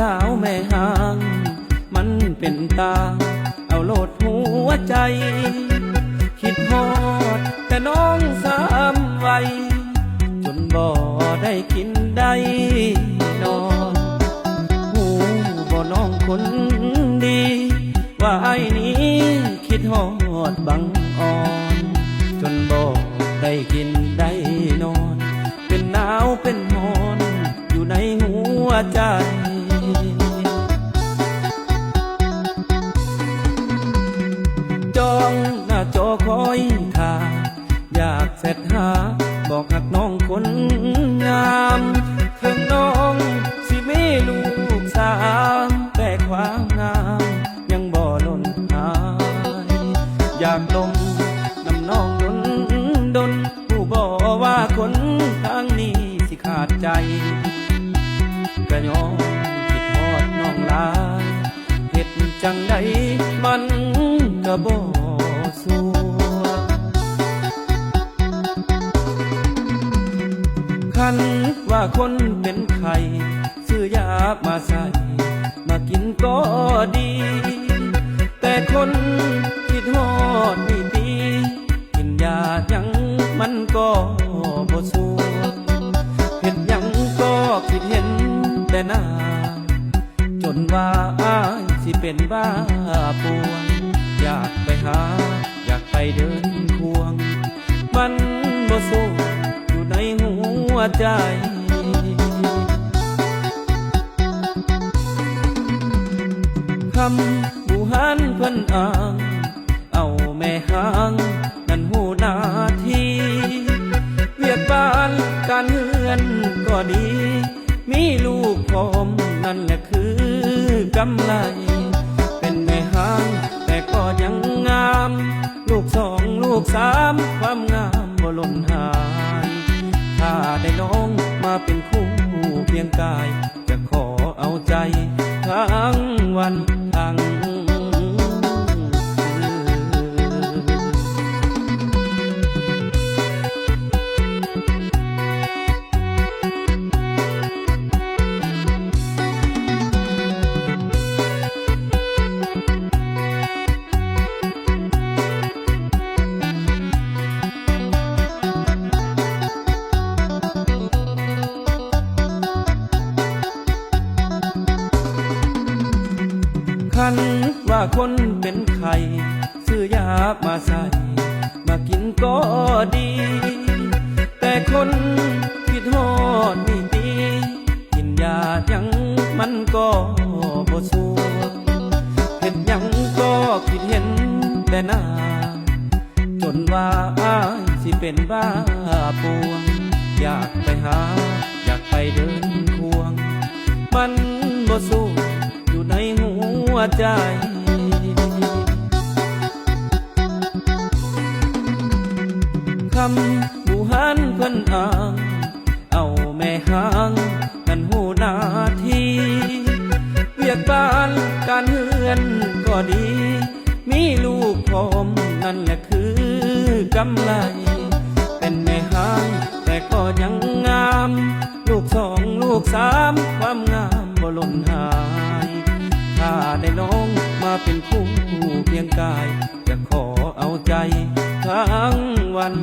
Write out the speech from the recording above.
สาวแม่หางมันเป็นตาเอาโลดหัวใจคิดฮอดแต่น้องสามวัยจนบ่ได้กินได้นอนหูบ่น้องคนดีว่าไอ้นี้คิดฮอดบังอ่อนจนบ่ได้กินได้นอนเป็นหนาวเป็นหอนอยู่ในหัวใจจ้องหน้าจอคอยท่าอยากเสร็จหาบอกหักน้องคนงามถึงน้องสิมีลูกสามแต่ความงามยังบ่ล้นหายอยากลมน้ำน้องดนผู้บอกว่าคนทางนี้สิขาดใจกะย้อนคิดฮอดน้องหลายเฮ็ดจังใดมันก็บ่สู้คันว่าคนเป็นไข้ซื้อยามาใส่มากินก็ดีแต่คนคิดฮอดไม่ดีกินยายังมันก็บ่สู้เห็นยังก็คิดเห็นแต่หน้าจนว่าอ้ายสิเป็นบ้าป่วยอยากไปหาอยากไปเดินควงมันบ่สู้อยู่ในหัวใจคำบูหันเพิ่นอ้างเอาแม่หางนั่นหูหน้าที่เวียดบ้านการเฮือนก็ดีมีลูกพร้อมนั่นแหละคือกำไรเป็นแม่หางแต่ก็ยังงามลูกสองลูกสามความงามบ่หล่นหายถ้าได้น้องมาเป็นคู่เพียงกายจะขอเอาใจทั้งวันทั้งคันว่าคนเป็นไข้ซื้อยามาใส่มากินก็ดีแต่คนคิดฮอดไม่ดีกินยายังมันก็บ่สู้เห็นยังก็คิดเห็นแต่หน้าจนว่าอ้ายสิเป็นบ้าป่วยอยากไปหาอยากไปเดินควงมันบ่สู้อยู่ในหัวใจคำบูหันเพิ่นอ้างเอาแม่หางนั่นหูหน้าที่เวียดบ้านการเฮือนก็ดีมีลูกพร้อมนั่นแหละคือกำไรเป็นแม่หางแต่ก็ยังงามลูกสองลูกสามความงามบ่หล่นหายถ้าได้น้องมาเป็นคู่เพียงกายจะขอเอาใจทั้งวัน